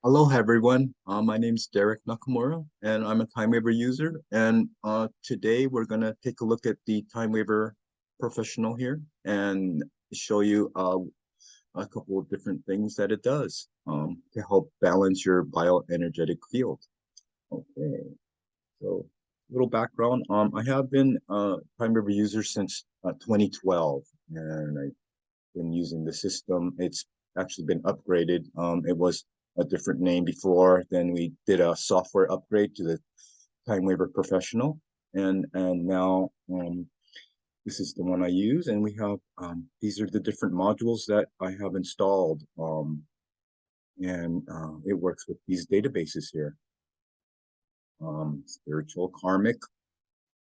Hello, everyone. My name's Derek Nakamura, and I'm a TimeWaver user. And today we're going to take a look at the TimeWaver Professional here and show you a couple of different things that it does to help balance your bioenergetic field. Okay, so little background. I have been a TimeWaver user since 2012, and I've been using the system. It's actually been upgraded. It was a different name before. Then we did a software upgrade to the TimeWaver Professional, and now this is the one I use. And we have these are the different modules that I have installed, and it works with these databases here: spiritual, karmic,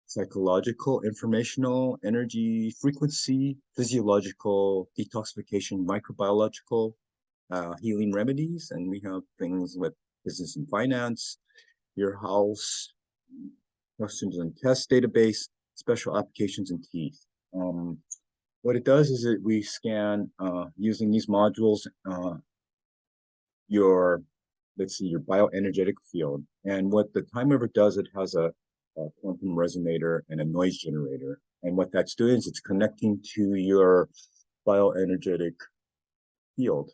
psychological, informational, energy, frequency, physiological, detoxification, microbiological, healing remedies, and we have things with business and finance, your house, questions and test database, special applications, and teeth. What it does is that we scan using these modules your, let's see, your bioenergetic field. And what the TimeWaver does, it has a quantum resonator and a noise generator. And what that's doing is it's connecting to your bioenergetic field.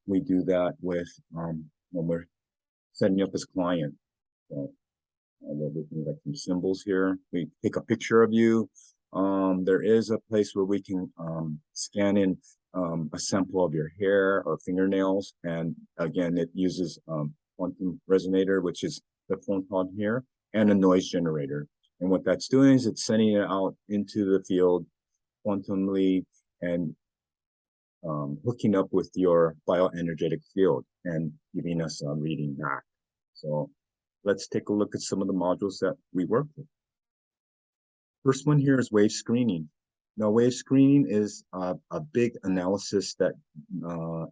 We do that with when we're setting up as client. So we're looking at some symbols here. We take a picture of you. There is a place where we can scan in a sample of your hair or fingernails. And again, it uses quantum resonator, which is the photon here, and a noise generator. And what that's doing is it's sending it out into the field quantumly and hooking up with your bioenergetic field and giving us a reading back. So let's take a look at some of the modules that we work with. First one here is wave screening. Now, wave screening is a big analysis that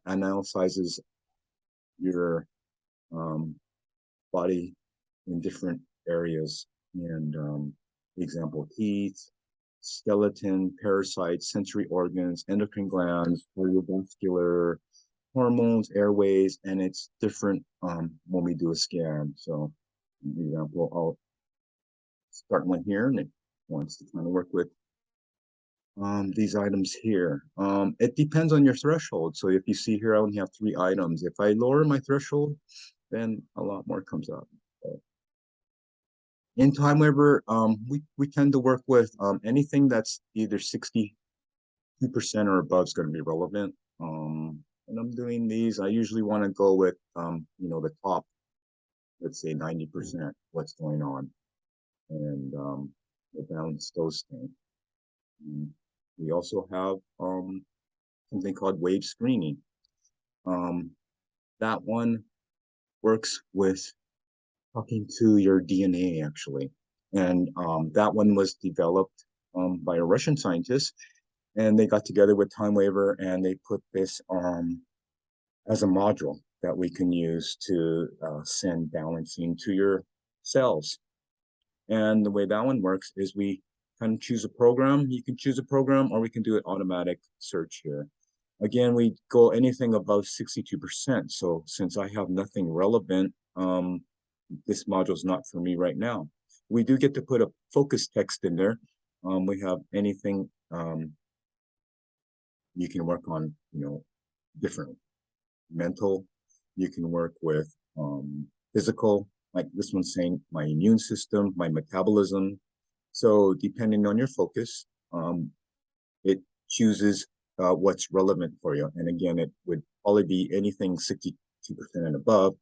analyzes your body in different areas. And example, teeth, skeleton, parasites, sensory organs, endocrine glands, cardiovascular, hormones, airways, and it's different when we do a scan. So, for example, I'll start one here, and it wants to kind of work with these items here. It depends on your threshold. So if you see here, I only have 3 items. If I lower my threshold, then a lot more comes up. In TimeWaver, we tend to work with anything that's either 62% or above is going to be relevant. When I'm doing these, I usually want to go with, the top, let's say 90%, what's going on, and balance those things. We also have something called wave screening. That one works with talking to your DNA, actually. And that one was developed by a Russian scientist, and they got together with TimeWaver and they put this as a module that we can use to send balancing to your cells. And the way that one works is we kind of choose a program. You can choose a program, or we can do an automatic search here. Again, we go anything above 62%. So since I have nothing relevant, this module is not for me right now. We do get to put a focus text in there. We have anything you can work on, different mental. You can work with physical, like this one's saying my immune system, my metabolism. So depending on your focus, it chooses what's relevant for you. And again, it would probably be anything 62% and above.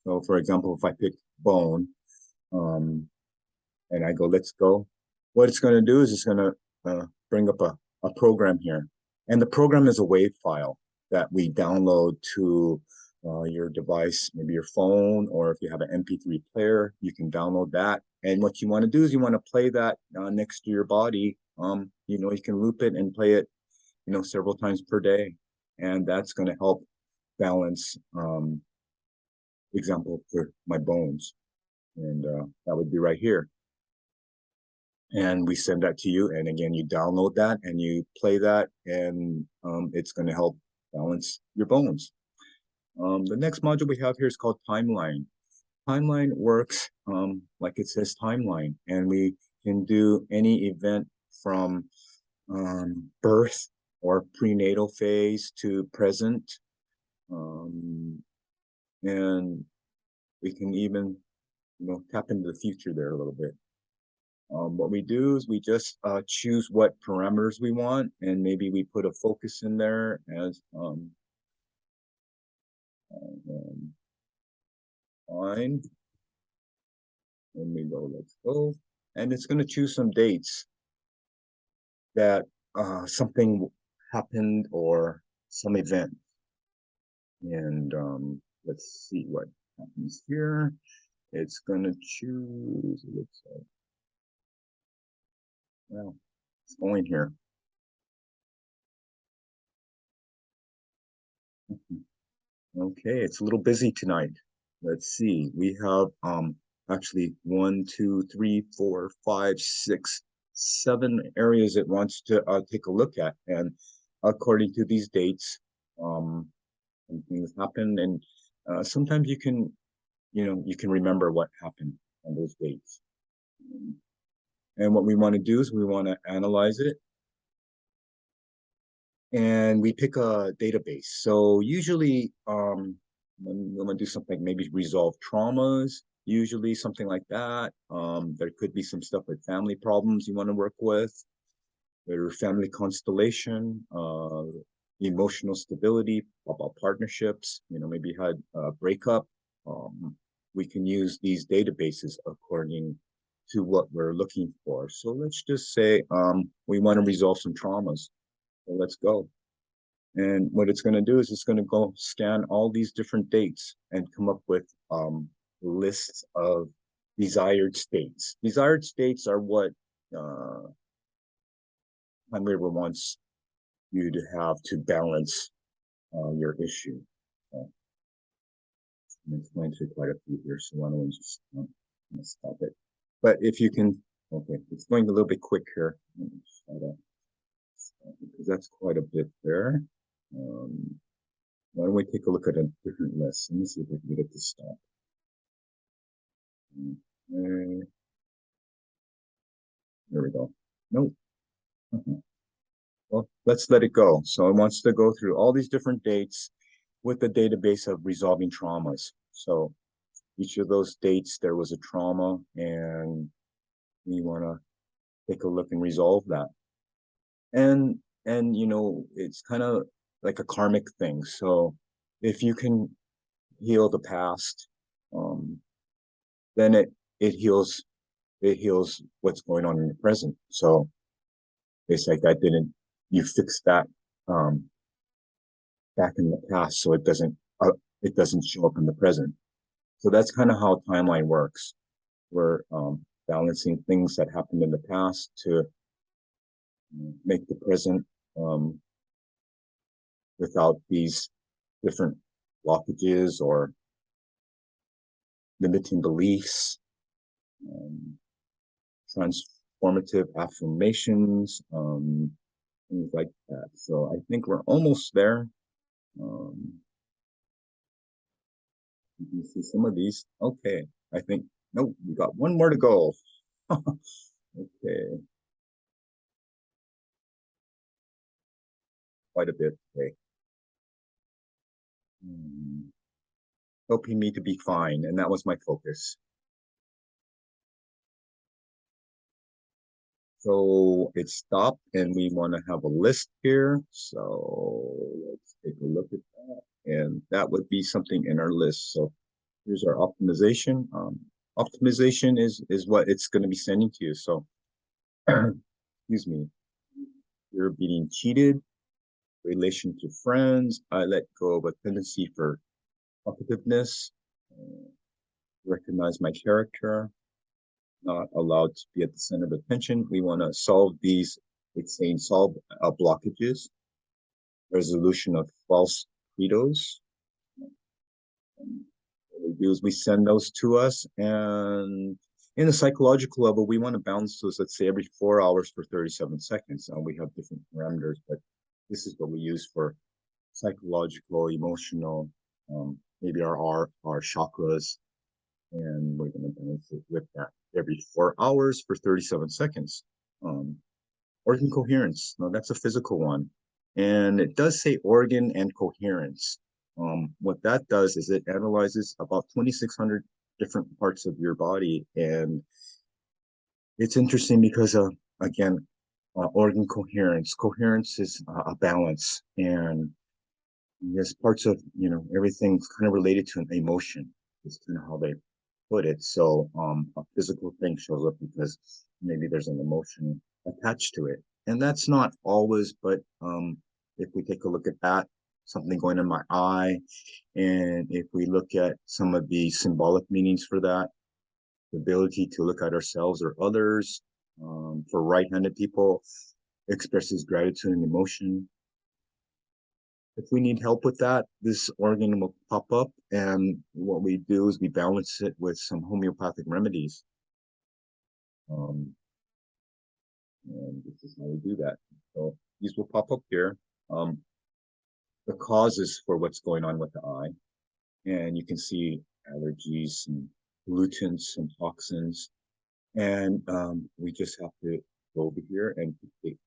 So for example, if I pick bone, and I go, let's go, what it's going to do is it's going to bring up a program here. And the program is a WAV file that we download to your device, maybe your phone, or if you have an MP3 player, you can download that. And what you want to do is you want to play that next to your body. You can loop it and play it, several times per day. And that's going to help balance, example, for my bones. And that would be right here. And we send that to you. And again, you download that and you play that, and it's going to help balance your bones. The next module we have here is called timeline. Timeline works like it says timeline, and we can do any event from birth or prenatal phase to present. And we can even, tap into the future there a little bit. What we do is we just choose what parameters we want, and maybe we put a focus in there as fine. And we go, let's go. And it's going to choose some dates that something happened or some event. And let's see what happens here. It's going to choose, it looks like, well, it's going here. Okay, it's a little busy tonight. Let's see. We have actually 1, 2, 3, 4, 5, 6, 7 areas it wants to take a look at. And according to these dates, things happen, and sometimes you can, you can remember what happened on those dates. And what we want to do is we want to analyze it, and we pick a database. So usually, when we want to do something, maybe resolve traumas, usually something like that. There could be some stuff like family problems you want to work with, their family constellation, emotional stability, about partnerships, maybe you had a breakup. We can use these databases according to what we're looking for. So let's just say we want to resolve some traumas. So let's go. And what it's going to do is it's going to go scan all these different dates and come up with lists of desired states. Desired states are what TimeWaver wants you to have to balance your issue. I'm explaining to quite a few here, so why don't we just stop it. But if you can, okay, it's going a little bit quick here. Because that's quite a bit there. Why don't we take a look at a different list? Let me see if I can get it to stop. Okay. There we go. Nope. Well, let's let it go. So it wants to go through all these different dates with the database of resolving traumas. So each of those dates, there was a trauma, and we want to take a look and resolve that. And it's kind of like a karmic thing. So if you can heal the past, then it heals what's going on in the present. So it's like you fix that back in the past, so it doesn't show up in the present. So that's kind of how timeline works. We're balancing things that happened in the past to make the present without these different blockages or limiting beliefs, transformative affirmations, things like that. So I think we're almost there. You can see some of these. Okay, I think, no, we got one more to go. Okay. Quite a bit today. Helping me to be fine, and that was my focus. So it stopped, and we want to have a list here. So let's take a look at that. And that would be something in our list. So here's our optimization. Optimization is what it's going to be sending to you. So, excuse me, you're being cheated, relation to friends. I let go of a tendency for talkativeness, recognize my character, not allowed to be at the center of attention. We want to solve these, it's saying solve blockages, resolution of false credos. What we do is we send those to us, and in the psychological level, we want to bounce those, let's say, every 4 hours for 37 seconds. And we have different parameters, but this is what we use for psychological, emotional, maybe our chakras, and we're going to balance it with that every 4 hours for 37 seconds. Organ coherence, no, that's a physical one. And it does say organ and coherence. What that does is it analyzes about 2,600 different parts of your body. And it's interesting because, again, organ coherence. Coherence is a balance. And there's parts of, everything's kind of related to an emotion. It's kind of how they put it. So a physical thing shows up because maybe there's an emotion attached to it. And that's not always, but if we take a look at that, something going in my eye, and if we look at some of the symbolic meanings for that, the ability to look at ourselves or others, for right-handed people, expresses gratitude and emotion. If we need help with that, this organ will pop up, and what we do is we balance it with some homeopathic remedies. And this is how we do that. So these will pop up here. The causes for what's going on with the eye, and you can see allergies and pollutants and toxins. And we just have to go over here and take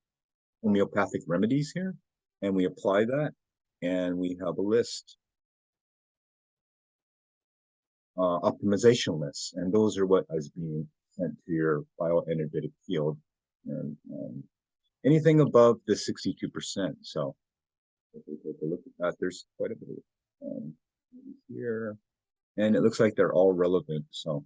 homeopathic remedies here, and we apply that, and we have a list, optimization lists, and those are what is being sent to your bioenergetic field, and anything above the 62%. So if we take a look at that, there's quite a bit here, and it looks like they're all relevant. So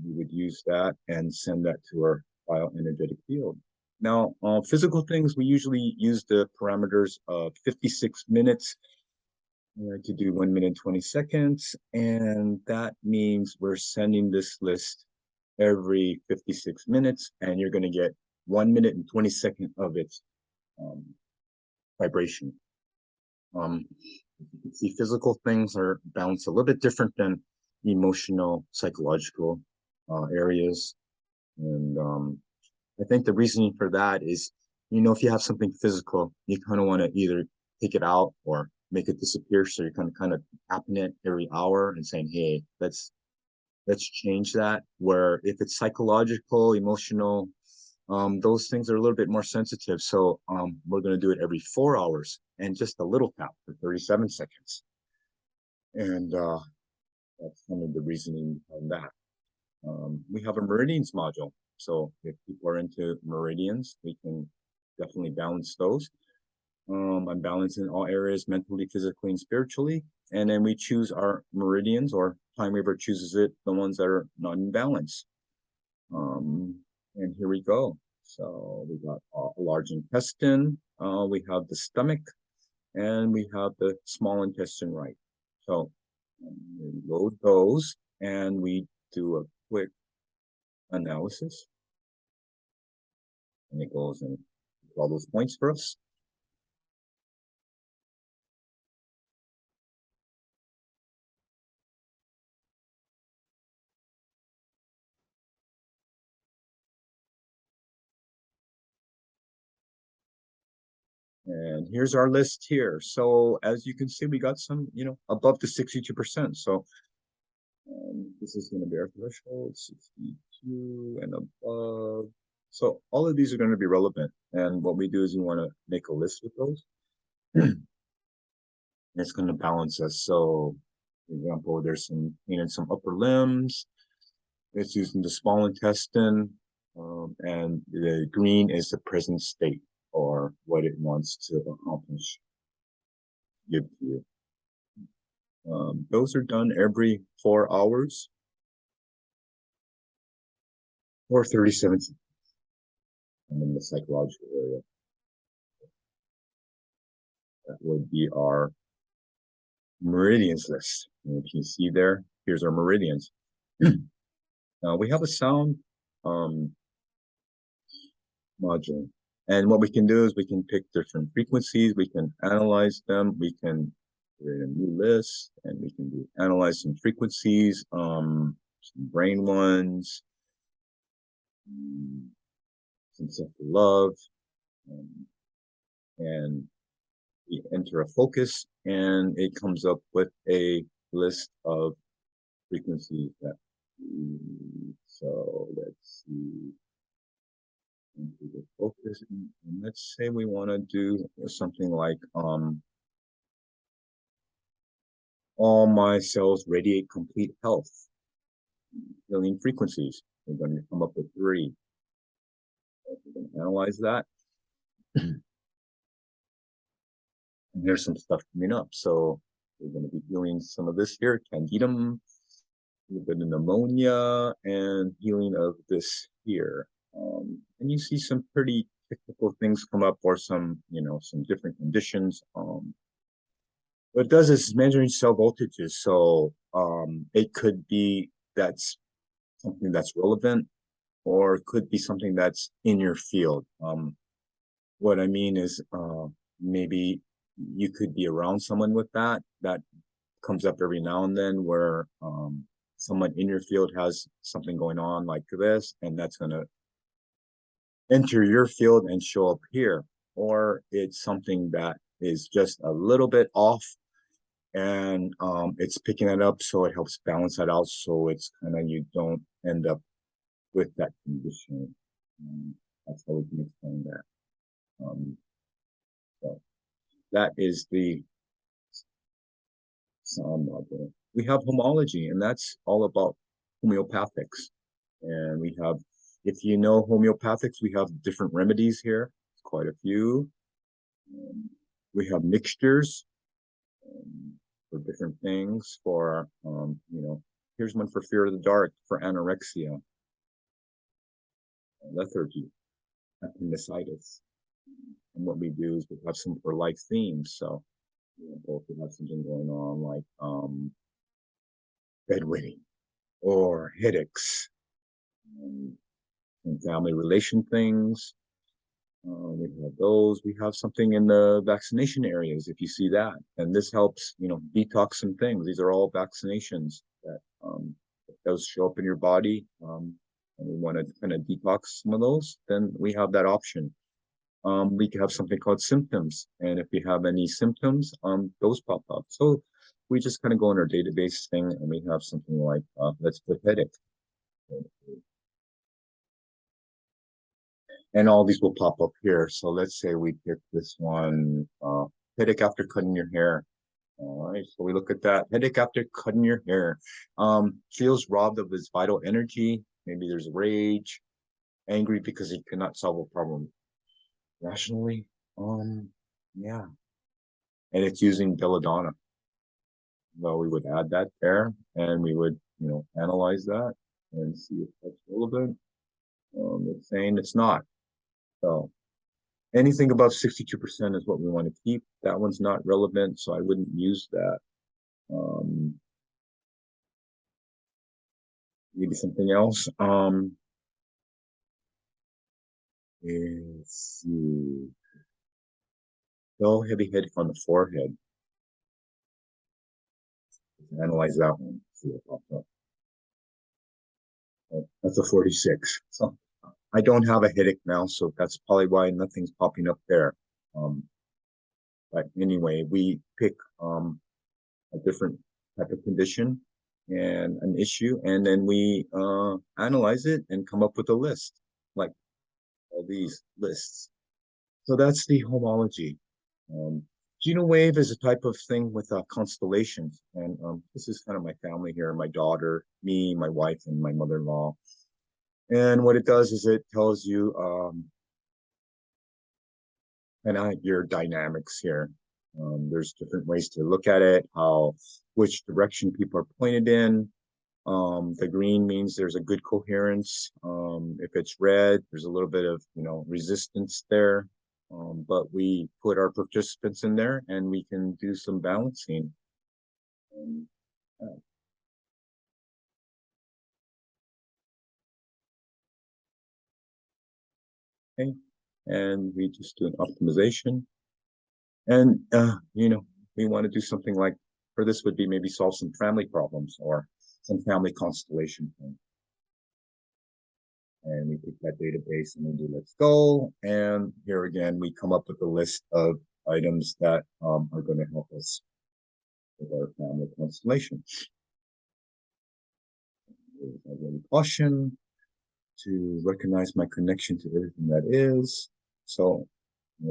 we would use that and send that to our bioenergetic field. Now, physical things, we usually use the parameters of 56 minutes to do 1 minute 20 seconds. And that means we're sending this list every 56 minutes, and you're going to get 1 minute and 20 seconds of its vibration. You can see physical things are balanced a little bit different than emotional, psychological areas. And I think the reasoning for that is, if you have something physical, you kind of want to either take it out or make it disappear. So you're kind of tapping it every hour and saying, hey, let's change that. Where if it's psychological, emotional, those things are a little bit more sensitive. So we're going to do it every 4 hours and just a little tap for 37 seconds. And that's kind of the reasoning behind that. We have a meridians module. So if people are into meridians, we can definitely balance those. I'm balancing all areas mentally, physically, and spiritually. And then we choose our meridians, or TimeWaver chooses it, the ones that are not in balance. And here we go. So we got a large intestine, we have the stomach, and we have the small intestine right. So we load those, and we do a quick analysis. And it goes in all those points for us. And here's our list here. So as you can see, we got some, above the 62%. So this is going to be our threshold, 62 and above. So all of these are going to be relevant. And what we do is we want to make a list with those. It's going to balance us. So, for example, there's some pain in some upper limbs. It's using the small intestine. And the green is the present state, or what it wants to accomplish, give to you. Those are done every 4 hours or 37 seconds. And in the psychological area, that would be our meridians list. And if you see there, here's our meridians. We have a sound module. And what we can do is we can pick different frequencies, we can analyze them, we can create a new list, and we can analyze some frequencies, some brain ones, some self-love, and We enter a focus, and it comes up with a list of frequencies that so let's see into the focus, and let's say we want to do something like all my cells radiate complete health, healing frequencies. We're going to come up with 3. We're going to analyze that. And here's some stuff coming up. So we're going to be healing some of this here, candidum, a little bit of pneumonia, and healing of this here. And you see some pretty technical things come up, or some, some different conditions. What it does is measuring cell voltages. So it could be that's something that's relevant, or it could be something that's in your field. What I mean is maybe you could be around someone with that. That comes up every now and then, where someone in your field has something going on like this, and that's going to enter your field and show up here. Or it's something that is just a little bit off, and it's picking it up, so it helps balance that out, so it's kind of, you don't end up with that condition. That's how we can explain that. So that is the sound model. We have homology, and that's all about homeopathics. And we have, if you know homeopathics, we have different remedies here, quite a few. We have mixtures for different things. For here's one for fear of the dark, for anorexia, lethargy, appendicitis. And what we do is we have some for life themes. So both we have something going on like bedwetting or headaches, and family relation things. We have those. We have something in the vaccination areas, if you see that. And this helps, detox some things. These are all vaccinations that does show up in your body. And we want to kind of detox some of those, then we have that option. We can have something called symptoms. And if we have any symptoms, those pop up. So we just kind of go in our database thing, and we have something like, let's put headache. And all these will pop up here. So let's say we pick this one, headache after cutting your hair. All right, so we look at that. Headache after cutting your hair. Feels robbed of his vital energy. Maybe there's rage, angry because he cannot solve a problem rationally. Yeah. And it's using belladonna. Well, we would add that there, and we would, analyze that and see if that's relevant. It's saying it's not. So anything above 62% is what we want to keep. That one's not relevant, so I wouldn't use that. Maybe something else. Let's see. Dull, heavy head on the forehead. Analyze that one. See what pops up. That's a 46. So I don't have a headache now, so that's probably why nothing's popping up there. But anyway, we pick a different type of condition and an issue, and then we analyze it and come up with a list, like all these lists. So that's the homology. Geno wave is a type of thing with constellations, and this is kind of my family here: my daughter, me, my wife, and my mother-in-law. And what it does is it tells you your dynamics here. There's different ways to look at it, which direction people are pointed in. The green means there's a good coherence. If it's red, there's a little bit of, resistance there. But we put our participants in there, and we can do some balancing. Okay. And we just do an optimization. And, we want to do something like, for this would be maybe solve some family problems or some family constellation thing. And we pick that database and we do let's go. And here again, we come up with a list of items that are going to help us with our family constellation. I really caution to recognize my connection to everything that is. So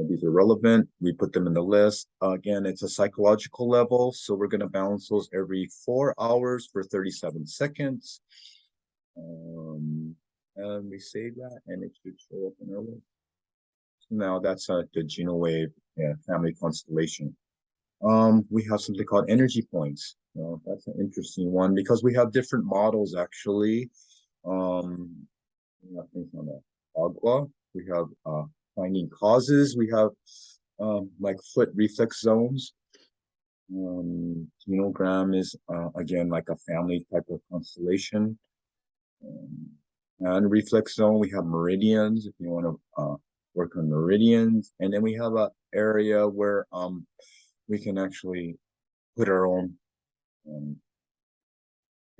these are relevant. We put them in the list. Again, it's a psychological level. So we're going to balance those every 4 hours for 37 seconds. And we save that and it should show up in our list. Now that's the Geno family constellation. We have something called energy points. That's an interesting one because we have different models actually. We have things on the agua. We have finding causes. We have like foot reflex zones. Genogram is again like a family type of constellation. And reflex zone, we have meridians if you want to work on meridians. And then we have an area where we can actually put our own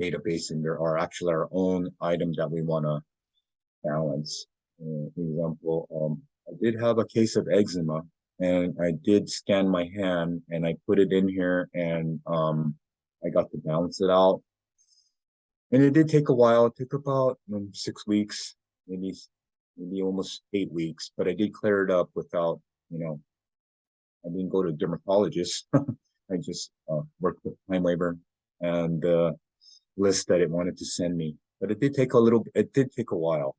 database in there, or actually our own items that we want to balance. For example, I did have a case of eczema, and I did scan my hand, and I put it in here, and I got to balance it out. And it did take a while. It took about 6 weeks, maybe almost 8 weeks, but I did clear it up without, I didn't go to a dermatologist. I just worked with TimeWaver and the list that it wanted to send me. But it did take a while.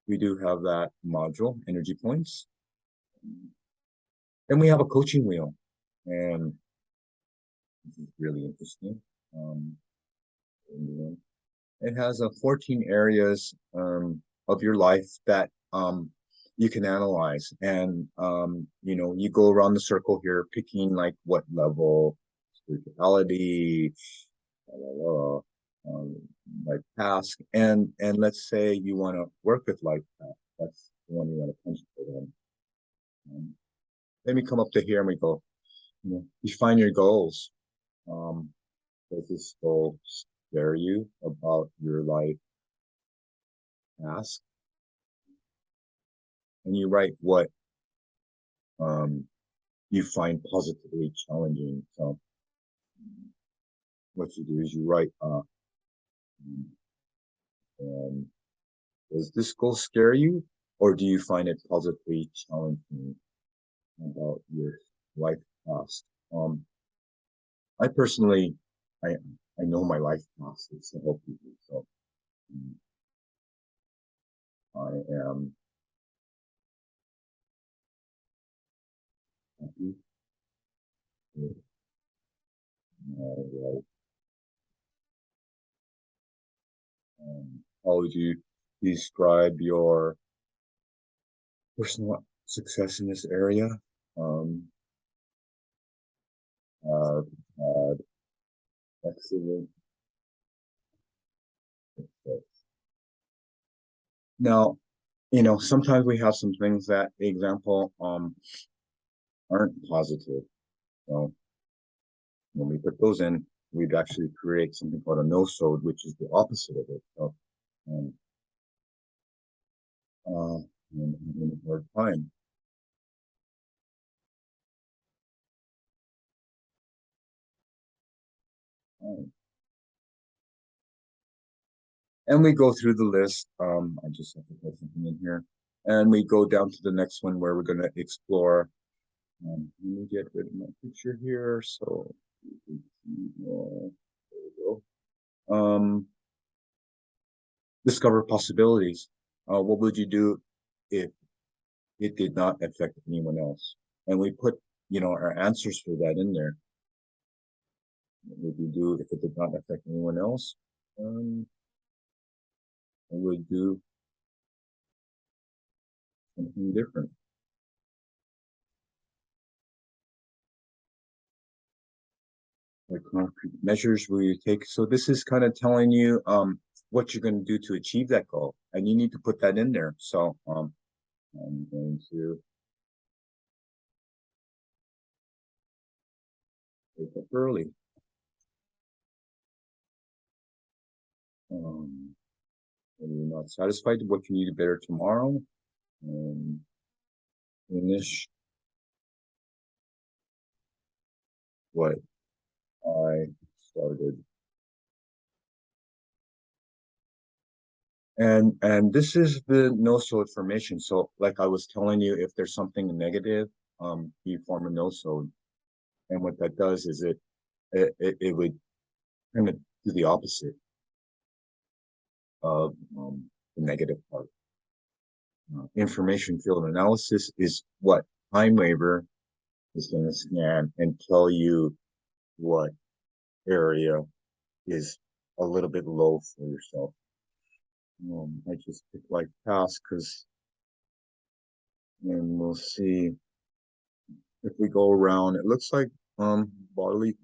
We do have that module, energy points. Then we have a coaching wheel, and this is really interesting. It has 14 areas of your life that you can analyze, and you go around the circle here, picking like what level, spirituality, like task, and let's say you want to work with life task. That's the one you want to concentrate on. Then we come up to here and we go, define your goals. Does this goal scare you about your life task? And you write what you find positively challenging. So what you do is you write, does this goal scare you, or do you find it positively challenging about your life task? I personally, I know my life task is to help people, so I am happy with my life. How would you describe your personal success in this area? Had excellent success. Now, sometimes we have some things that, example, aren't positive. So when we put those in, we'd actually create something called a no-sode, which is the opposite of it. So, in a hard time. And we go through the list. I just have to put something in here. And we go down to the next one where we're going to explore. Let me get rid of my picture here. So, there we go. Discover possibilities. What would you do if it did not affect anyone else? And we put, our answers for that in there. What would you do if it did not affect anyone else? I would do something different. Like concrete measures will you take? So this is kind of telling you what you're going to do to achieve that goal, and you need to put that in there. So I'm going to wake up early. When you're not satisfied, what can you do better tomorrow? Finish what I started. And this is the nosode formation. So like I was telling you, if there's something negative, you form a nosode. And what that does is it would kind of do the opposite of the negative part. Information field analysis is what TimeWaver is going to scan and tell you what area is a little bit low for yourself. I just pick like task because, and we'll see if we go around. It looks like bodily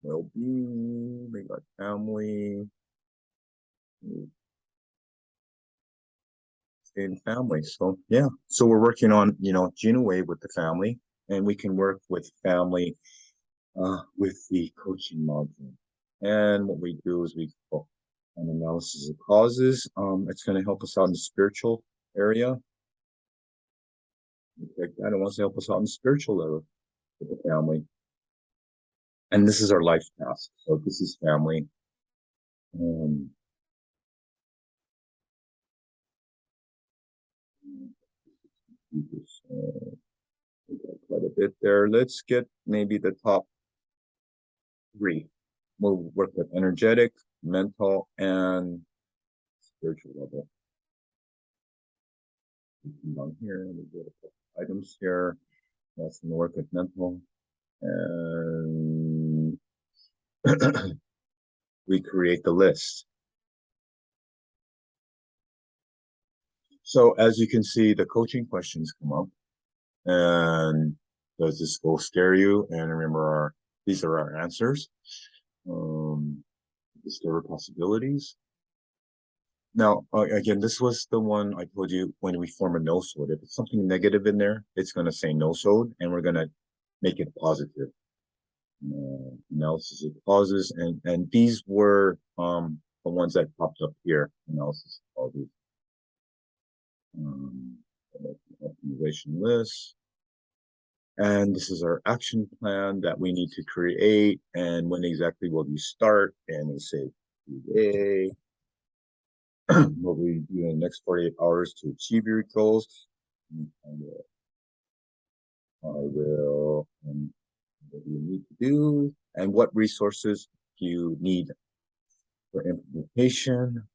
well-being. We got family, and family. So yeah, so we're working on Geno Wave with the family, and we can work with family with the coaching module. And what we do is we go an analysis of causes. It's going to help us out in the spiritual area. Like that, it wants to help us out in the spiritual level with the family. And this is our life task. So this is family. Quite a bit there. Let's get maybe the top three. We'll work with energetic, mental, and spiritual level. Down here, we get a couple items here. That's going to work with mental, and we create the list. So as you can see, the coaching questions come up, and does this goal scare you? And remember, these are our answers. Discover possibilities. Now, again, this was the one I told you when we form a nosode. If it's something negative in there, it's going to say nosode, and we're going to make it positive. Analysis of causes, and these were the ones that popped up here. Analysis of causes. Optimization list. And this is our action plan that we need to create. And when exactly will you start? And we say today. What we do in the next 48 hours to achieve your goals. I will, what do you need to do? And what resources do you need for implementation?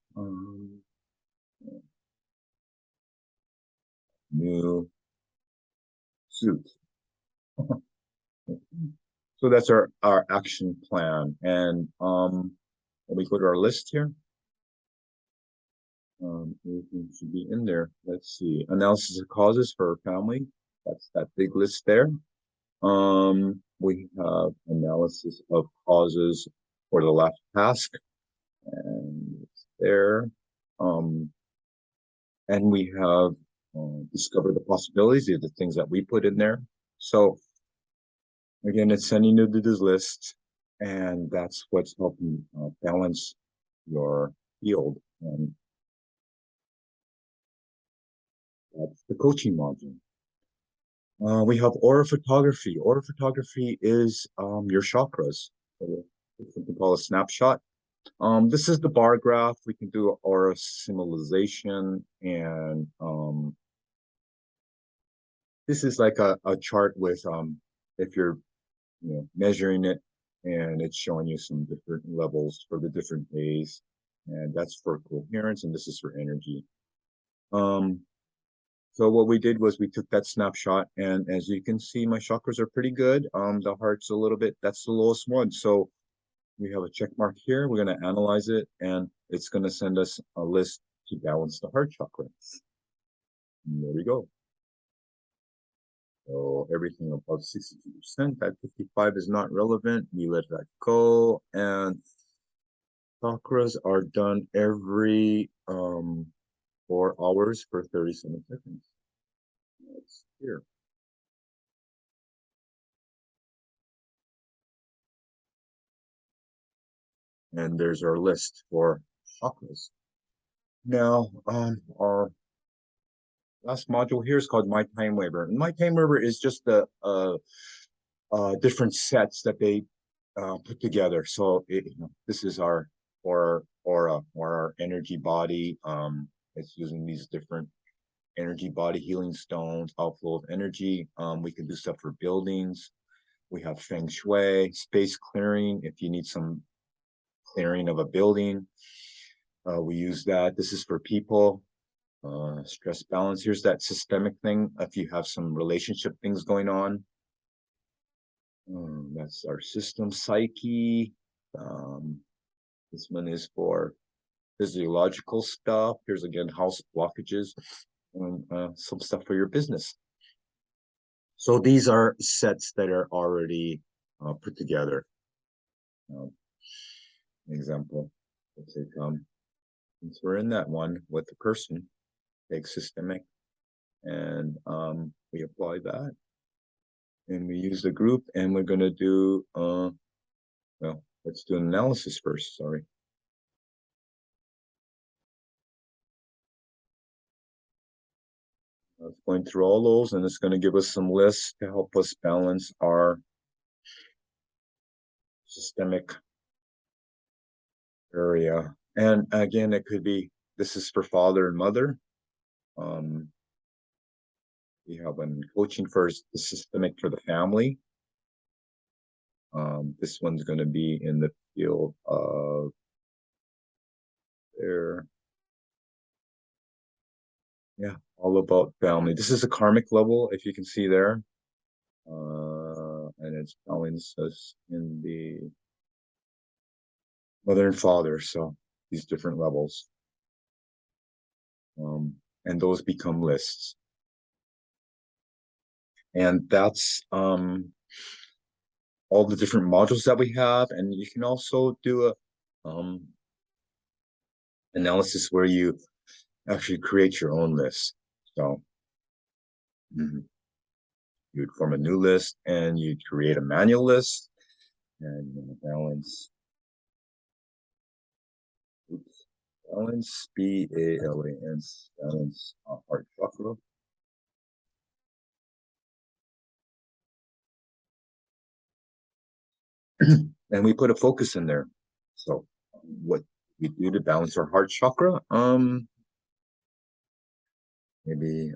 New suit. So that's our action plan. And when we go to our list here, everything should be in there. Let's see. Analysis of causes for our family. That's that big list there. We have analysis of causes for the last task, and it's there. And we have discovered the possibilities of the things that we put in there. So again, it's sending you to this list, and that's what's helping balance your field. And that's the coaching module. We have aura photography. Aura photography is your chakras. So it's something called a snapshot. This is the bar graph. We can do aura symbolization, and this is like a chart with if you're measuring it, and it's showing you some different levels for the different days, and that's for coherence, and this is for energy. So what we did was we took that snapshot, and as you can see, my chakras are pretty good. The heart's a little bit, that's the lowest one. So we have a check mark here. We're going to analyze it, and it's going to send us a list to balance the heart chakra. And there we go. So everything above 62%, that 55 is not relevant. We let that go. And chakras are done every 4 hours for 37 seconds. That's here. And there's our list for chakras. Now, our last module here is called My TimeWaver. And My TimeWaver is just different sets that they put together. So this is our aura or our energy body. It's using these different energy body healing stones, outflow of energy. We can do stuff for buildings. We have feng shui, space clearing. If you need some clearing of a building, we use that. This is for people. Stress balance. Here's that systemic thing. If you have some relationship things going on, that's our system psyche. This one is for physiological stuff. Here's again house blockages and some stuff for your business. So these are sets that are already put together. Example, let's say since we're in that one with the person, take systemic, and we apply that, and we use the group, and we're going to do well, let's do an analysis first. Sorry. It's going through all those, and it's going to give us some lists to help us balance our systemic area. And again, it could be, this is for father and mother. We have a coaching for the systemic for the family. This one's going to be in the field of there. Yeah, all about family. This is a karmic level, if you can see there. And it's telling us in the mother and father, so these different levels. And those become lists. And that's all the different modules that we have. And you can also do a analysis where you actually create your own list. So you'd form a new list and you'd create a manual list and balance. Balance, B-A-L-A-N-C, balance heart chakra. And we put a focus in there. So what we do to balance our heart chakra, maybe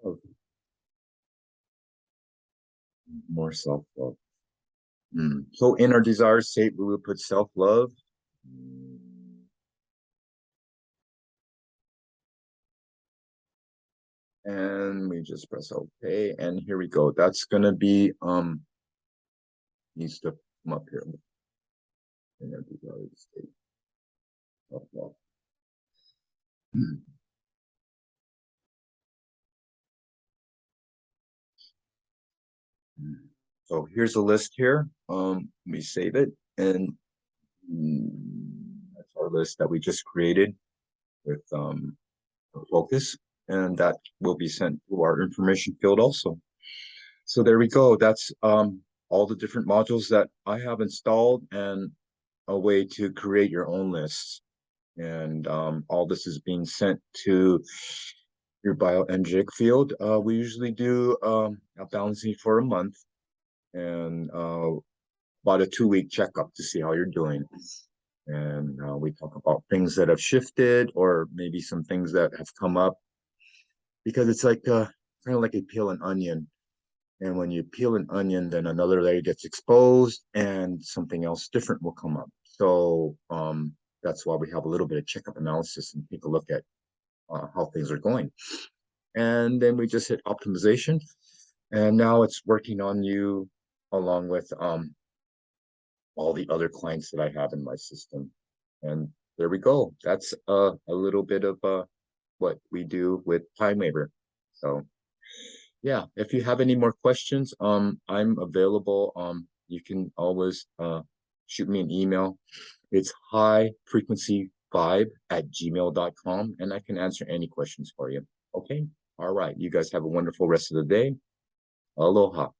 self-love. More self-love. So in our desired state, we would put self-love. And we just press OK. And here we go. That's gonna be needs to come up here in our desired state. Self-love. So here's a list here. We save it, and that's our list that we just created with focus, and that will be sent to our information field also. So there we go. That's all the different modules that I have installed and a way to create your own lists. And all this is being sent to your bioenergetic field. We usually do a balancing for a month and about a 2-week checkup to see how you're doing. And we talk about things that have shifted or maybe some things that have come up, because it's like kind of like you peel an onion. And when you peel an onion, then another layer gets exposed and something else different will come up. So that's why we have a little bit of checkup analysis and take a look at how things are going. And then we just hit optimization. And now it's working on you along with all the other clients that I have in my system. And there we go. That's a little bit of what we do with TimeWaver. So yeah, if you have any more questions, I'm available. You can always shoot me an email. It's highfrequencyvibe@gmail.com, and I can answer any questions for you. Okay. All right. You guys have a wonderful rest of the day. Aloha.